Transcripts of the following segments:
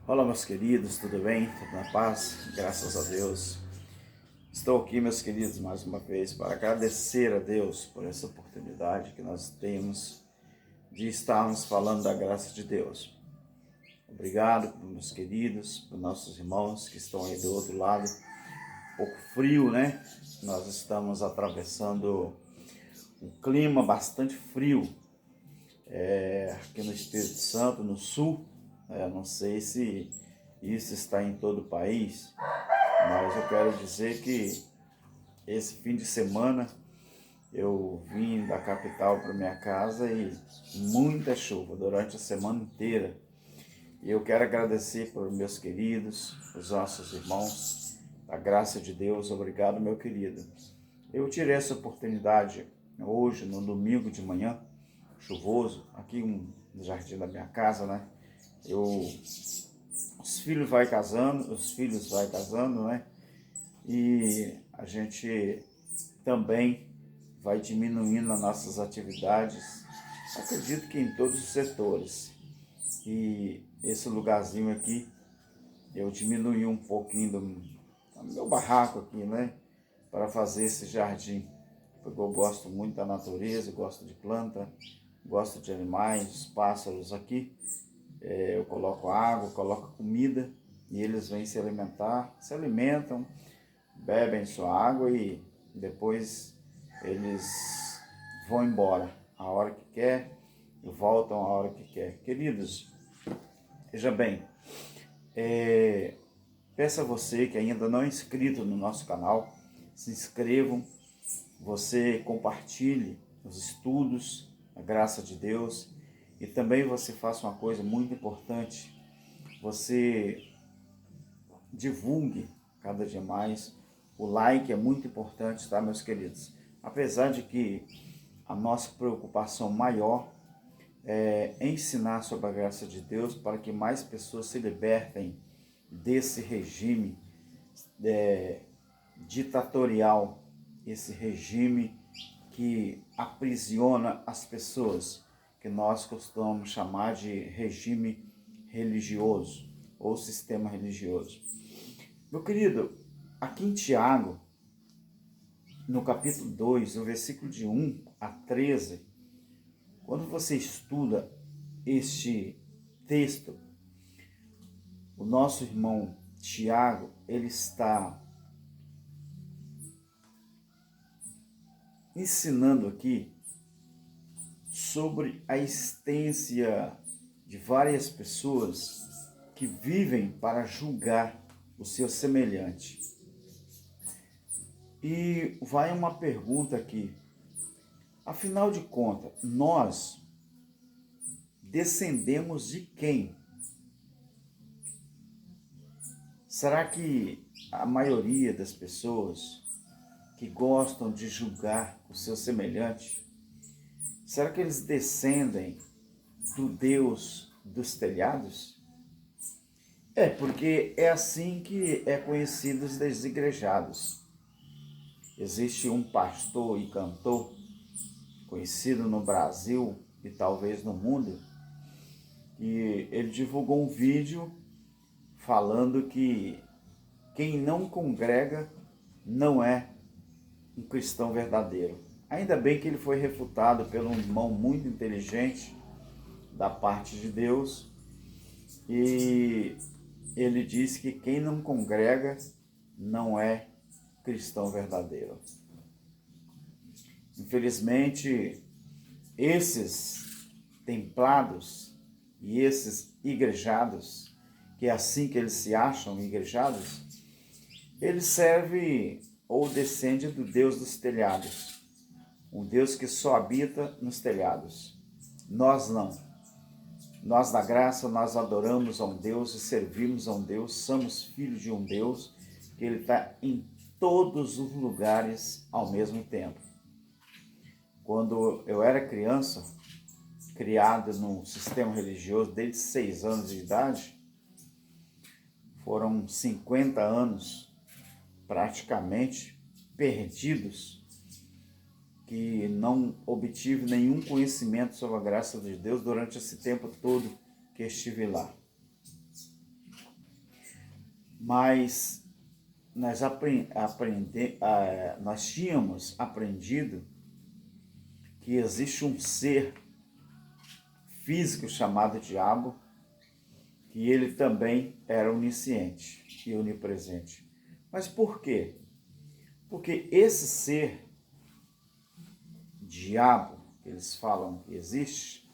Olá, meus queridos, tudo bem? Tudo na paz? Graças a Deus. Estou aqui, meus queridos, mais uma vez para agradecer a Deus por essa oportunidade que nós temos de estarmos falando da graça de Deus. Obrigado, meus queridos, por nossos irmãos que estão aí do outro lado. Um pouco frio, né? Nós estamos atravessando um clima bastante frio aqui no Espírito Santo, no sul. Não sei se isso está em todo o país, mas eu quero dizer que esse fim de semana eu vim da capital para minha casa e muita chuva durante a semana inteira. E eu quero agradecer por meus queridos, os nossos irmãos, a graça de Deus. Obrigado, meu querido. Eu tirei essa oportunidade hoje, no domingo de manhã, chuvoso, aqui no jardim da minha casa, né? Os filhos vai casando, né? E a gente também vai diminuindo as nossas atividades, acredito que em todos os setores. E esse lugarzinho aqui, eu diminuí um pouquinho do meu barraco aqui, né? Para fazer esse jardim, porque eu gosto muito da natureza, gosto de planta, gosto de animais, os pássaros aqui. Eu coloco água, coloco comida e eles vêm se alimentam, bebem sua água e depois eles vão embora a hora que quer e voltam a hora que quer. Queridos, veja bem, peço a você que ainda não é inscrito no nosso canal, se inscrevam, você compartilhe os estudos, a graça de Deus, e também você faça uma coisa muito importante, você divulgue cada dia mais. O like é muito importante, tá, meus queridos? Apesar de que a nossa preocupação maior é ensinar sobre a graça de Deus para que mais pessoas se libertem desse regime ditatorial, esse regime que aprisiona as pessoas, que nós costumamos chamar de regime religioso ou sistema religioso. Meu querido, aqui em Tiago, no capítulo 2, no versículo de 1 a 13, quando você estuda este texto, o nosso irmão Tiago, ele está ensinando aqui sobre a existência de várias pessoas que vivem para julgar o seu semelhante. E vai uma pergunta aqui. Afinal de contas, nós descendemos de quem? Será que a maioria das pessoas que gostam de julgar o seu semelhante, será que eles descendem do Deus dos telhados? Porque é assim que é conhecido os desigrejados. Existe um pastor e cantor conhecido no Brasil e talvez no mundo, e ele divulgou um vídeo falando que quem não congrega não é um cristão verdadeiro. Ainda bem que ele foi refutado por um irmão muito inteligente da parte de Deus, e ele disse que quem não congrega não é cristão verdadeiro. Infelizmente, esses templados e esses igrejados, que é assim que eles se acham, igrejados, eles servem ou descendem do Deus dos telhados, um Deus que só habita nos telhados. Nós não. Nós da graça, nós adoramos a um Deus e servimos a um Deus, somos filhos de um Deus que ele está em todos os lugares ao mesmo tempo. Quando eu era criança, criado num sistema religioso desde 6 anos de idade, foram 50 anos praticamente perdidos, que não obtive nenhum conhecimento sobre a graça de Deus durante esse tempo todo que estive lá. Mas nós tínhamos aprendido que existe um ser físico chamado diabo, que ele também era onisciente e onipresente. Mas por quê? Porque esse ser diabo, que eles falam que existe,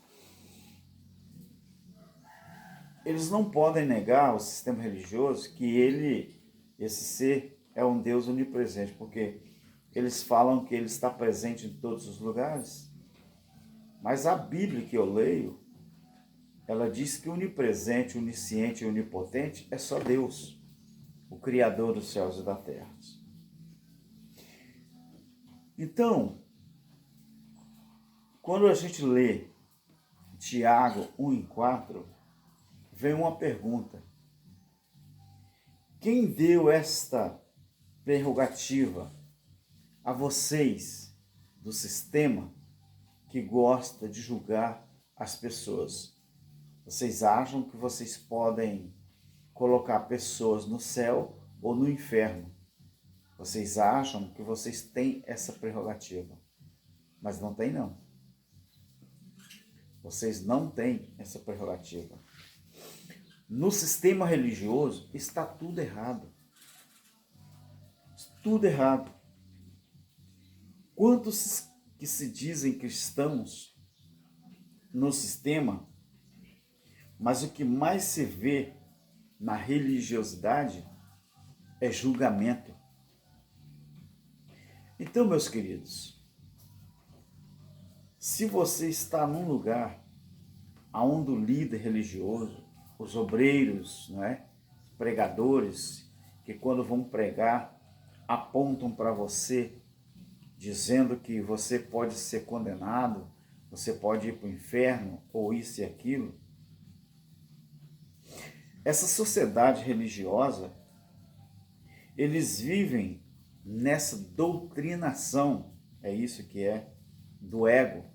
eles não podem negar ao sistema religioso que esse ser é um Deus onipresente, porque eles falam que ele está presente em todos os lugares. Mas a Bíblia que eu leio, ela diz que onipresente, onisciente e onipotente é só Deus, o Criador dos céus e da terra. Então, quando a gente lê Tiago 1:4, vem uma pergunta. Quem deu esta prerrogativa a vocês do sistema que gosta de julgar as pessoas? Vocês acham que vocês podem colocar pessoas no céu ou no inferno? Vocês acham que vocês têm essa prerrogativa? Mas não tem, não. Vocês não têm essa prerrogativa. No sistema religioso está tudo errado. Tudo errado. Quantos que se dizem cristãos no sistema, mas o que mais se vê na religiosidade é julgamento. Então, meus queridos, se você está num lugar onde o líder religioso, os obreiros, não é? Pregadores, que quando vão pregar, apontam para você, dizendo que você pode ser condenado, você pode ir para o inferno, ou isso e aquilo. Essa sociedade religiosa, eles vivem nessa doutrinação, é isso que é, do ego.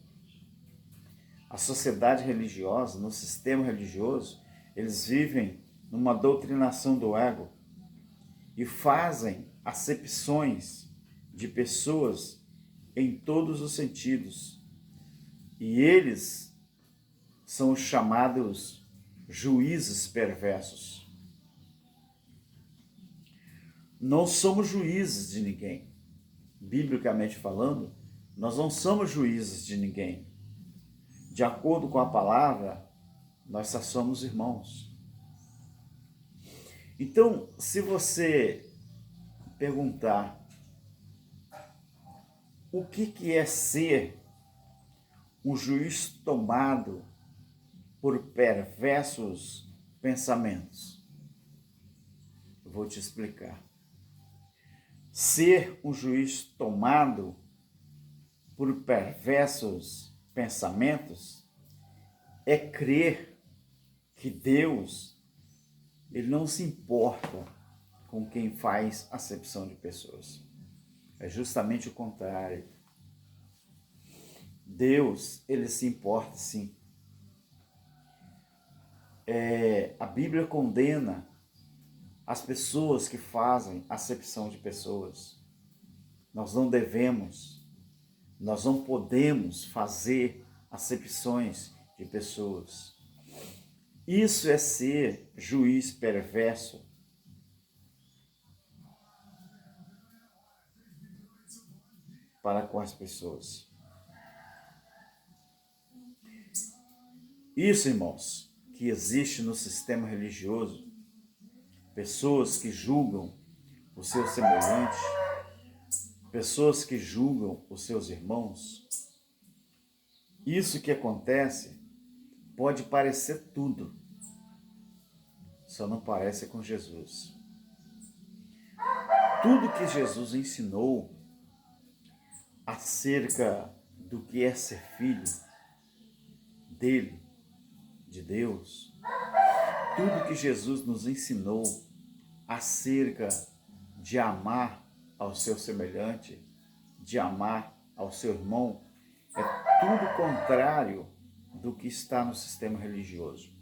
A sociedade religiosa, no sistema religioso, eles vivem numa doutrinação do ego e fazem acepções de pessoas em todos os sentidos. E eles são os chamados juízes perversos. Não somos juízes de ninguém. Biblicamente falando, nós não somos juízes de ninguém. De acordo com a palavra, nós só somos irmãos. Então, se você perguntar o que é ser um juiz tomado por perversos pensamentos, eu vou te explicar. Ser um juiz tomado por perversos pensamentos é crer que Deus, ele não se importa com quem faz acepção de pessoas. É justamente o contrário. Deus, ele se importa sim. A Bíblia condena as pessoas que fazem acepção de pessoas. Nós não devemos, nós não podemos fazer acepções de pessoas. Isso é ser juiz perverso. Para com as pessoas. Isso, irmãos, que existe no sistema religioso, pessoas que julgam o seu semelhante, pessoas que julgam os seus irmãos, isso que acontece pode parecer tudo, só não parece com Jesus. Tudo que Jesus ensinou acerca do que é ser filho dele, de Deus, tudo que Jesus nos ensinou acerca de amar ao seu semelhante, de amar ao seu irmão, é tudo contrário do que está no sistema religioso.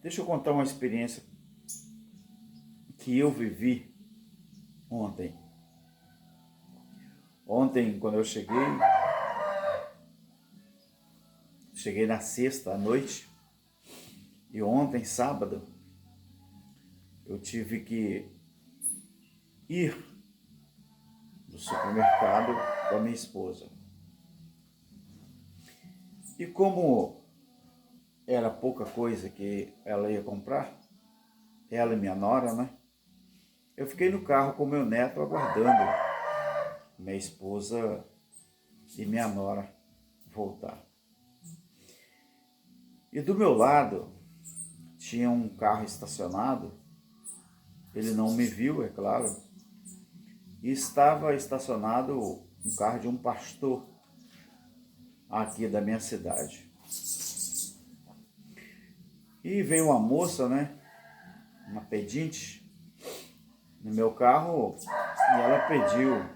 Deixa eu contar uma experiência que eu vivi ontem. Ontem, quando eu cheguei na sexta à noite, e ontem, sábado, eu tive que ir no supermercado com a minha esposa. E como era pouca coisa que ela ia comprar, ela e minha nora, né? Eu fiquei no carro com meu neto aguardando minha esposa e minha nora voltar. E do meu lado tinha um carro estacionado, ele não me viu, é claro, e estava estacionado um carro de um pastor aqui da minha cidade. E veio uma moça, né, uma pedinte, no meu carro, e ela pediu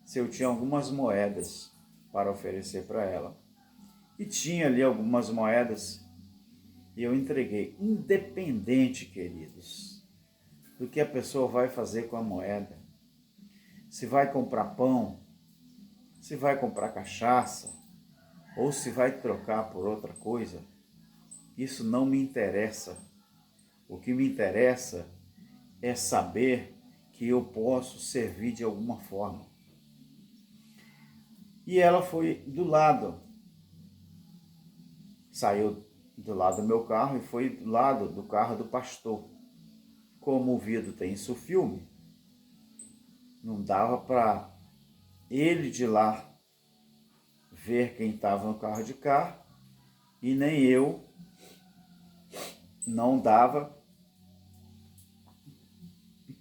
se eu tinha algumas moedas para oferecer para ela. E tinha ali algumas moedas e eu entreguei. Independente, queridos, do que a pessoa vai fazer com a moeda, se vai comprar pão, se vai comprar cachaça, ou se vai trocar por outra coisa, isso não me interessa. O que me interessa é saber que eu posso servir de alguma forma. E ela foi do lado, saiu do lado do meu carro e foi do lado do carro do pastor. Como o vidro tem isso filme, não dava para ele de lá ver quem estava no carro de cá, e nem eu, não dava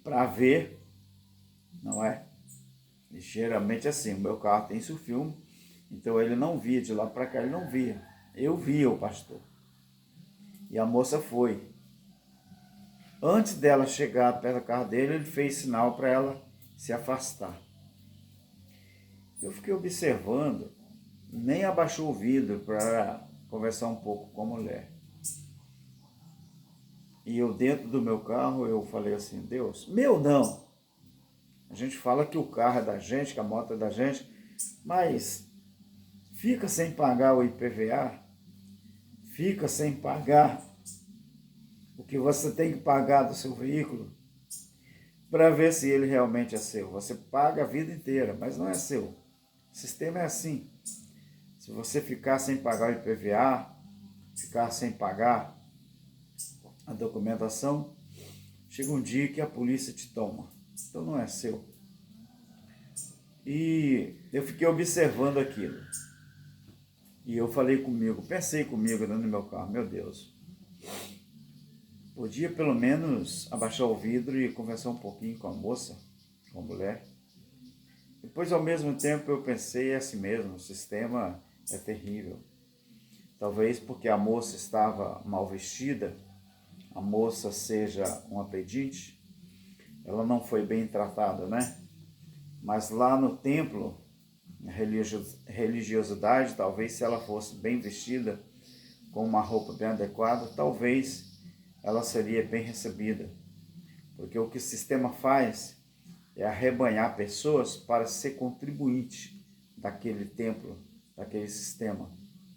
para ver, não é? E geralmente assim, o meu carro tem isso filme, então ele não via de lá para cá, ele não via. Eu via o pastor. E a moça foi. Antes dela chegar perto do carro dele, ele fez sinal para ela se afastar. Eu fiquei observando, nem abaixou o vidro para conversar um pouco com a mulher. E eu dentro do meu carro, eu falei assim, Deus, meu não. A gente fala que o carro é da gente, que a moto é da gente, mas fica sem pagar o IPVA, fica sem pagar o que você tem que pagar do seu veículo, para ver se ele realmente é seu. Você paga a vida inteira, mas não é seu. O sistema é assim. Se você ficar sem pagar o IPVA, ficar sem pagar a documentação, chega um dia que a polícia te toma. Então não é seu. E eu fiquei observando aquilo. E eu falei comigo, pensei comigo dentro do meu carro, meu Deus, podia pelo menos abaixar o vidro e conversar um pouquinho com a moça, com a mulher. Depois, ao mesmo tempo, eu pensei assim mesmo, o sistema é terrível. Talvez porque a moça estava mal vestida, a moça seja uma pedinte, ela não foi bem tratada, né? Mas lá no templo, a religiosidade, talvez se ela fosse bem vestida, com uma roupa bem adequada, talvez ela seria bem recebida. Porque o que o sistema faz é arrebanhar pessoas para ser contribuinte daquele templo, daquele sistema,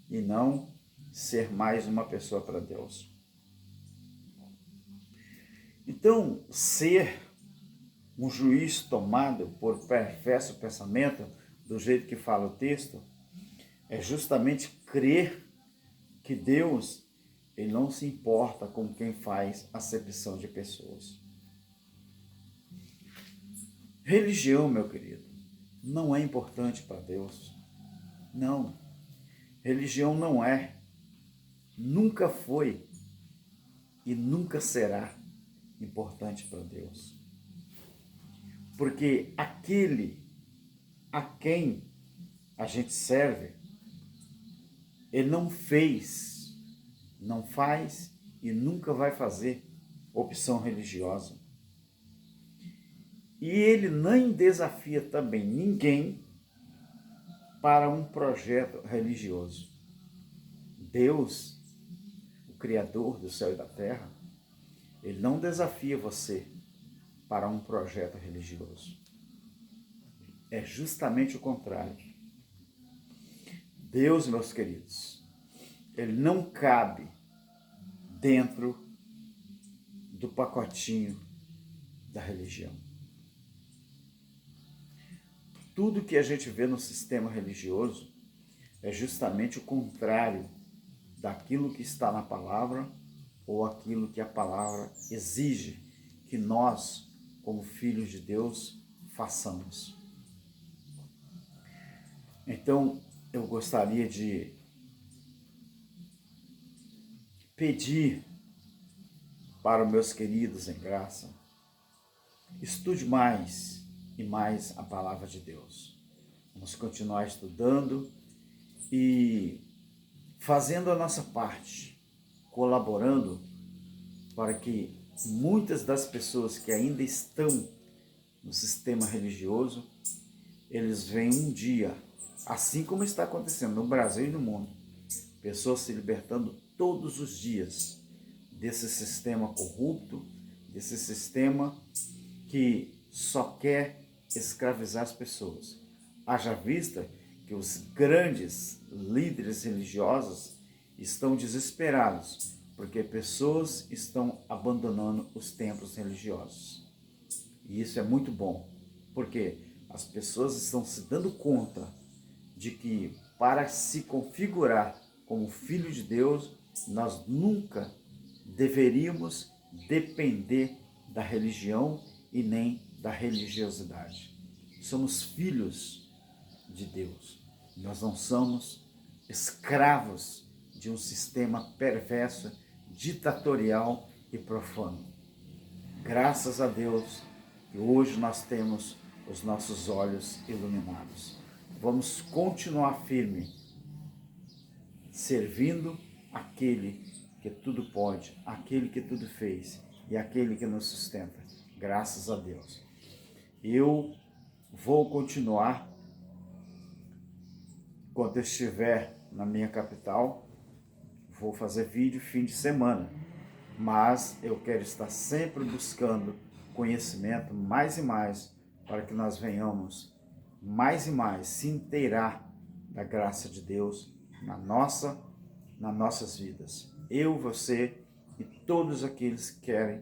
e não ser mais uma pessoa para Deus. Então, ser um juiz tomado por perverso pensamento, do jeito que fala o texto, é justamente crer que Deus, ele não se importa com quem faz acepção de pessoas. Religião, meu querido, não é importante para Deus. Não. Religião não é, nunca foi e nunca será importante para Deus. Porque aquele a quem a gente serve, ele não fez, não faz e nunca vai fazer opção religiosa. E ele nem desafia também ninguém para um projeto religioso. Deus, o Criador do céu e da terra, ele não desafia você para um projeto religioso. É justamente o contrário. Deus, meus queridos, ele não cabe dentro do pacotinho da religião. Tudo que a gente vê no sistema religioso é justamente o contrário daquilo que está na palavra ou aquilo que a palavra exige que nós, como filhos de Deus, façamos. Então, eu gostaria de pedir para os meus queridos em graça, estude mais e mais a palavra de Deus. Vamos continuar estudando e fazendo a nossa parte, colaborando para que muitas das pessoas que ainda estão no sistema religioso, eles venham um dia, assim como está acontecendo no Brasil e no mundo, pessoas se libertando todos os dias desse sistema corrupto, desse sistema que só quer escravizar as pessoas. Haja vista que os grandes líderes religiosos estão desesperados, porque pessoas estão abandonando os templos religiosos. E isso é muito bom, porque as pessoas estão se dando conta de que para se configurar como filho de Deus, nós nunca deveríamos depender da religião e nem da religiosidade. Somos filhos de Deus. Nós não somos escravos de um sistema perverso, ditatorial e profano. Graças a Deus que hoje nós temos os nossos olhos iluminados. Vamos continuar firme, servindo aquele que tudo pode, aquele que tudo fez e aquele que nos sustenta. Graças a Deus. Eu vou continuar quando eu estiver na minha capital, vou fazer vídeo fim de semana, mas eu quero estar sempre buscando conhecimento mais e mais, para que nós venhamos mais e mais se inteirar da graça de Deus nas nossas vidas. Eu, você e todos aqueles que querem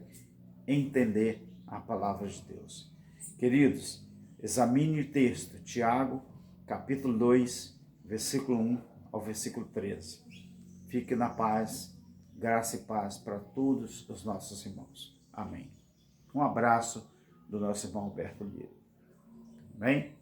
entender a palavra de Deus. Queridos, examine o texto, Tiago, capítulo 2, versículo 1 ao versículo 13. Fique na paz, graça e paz para todos os nossos irmãos. Amém. Um abraço do nosso irmão Alberto Lira. Amém?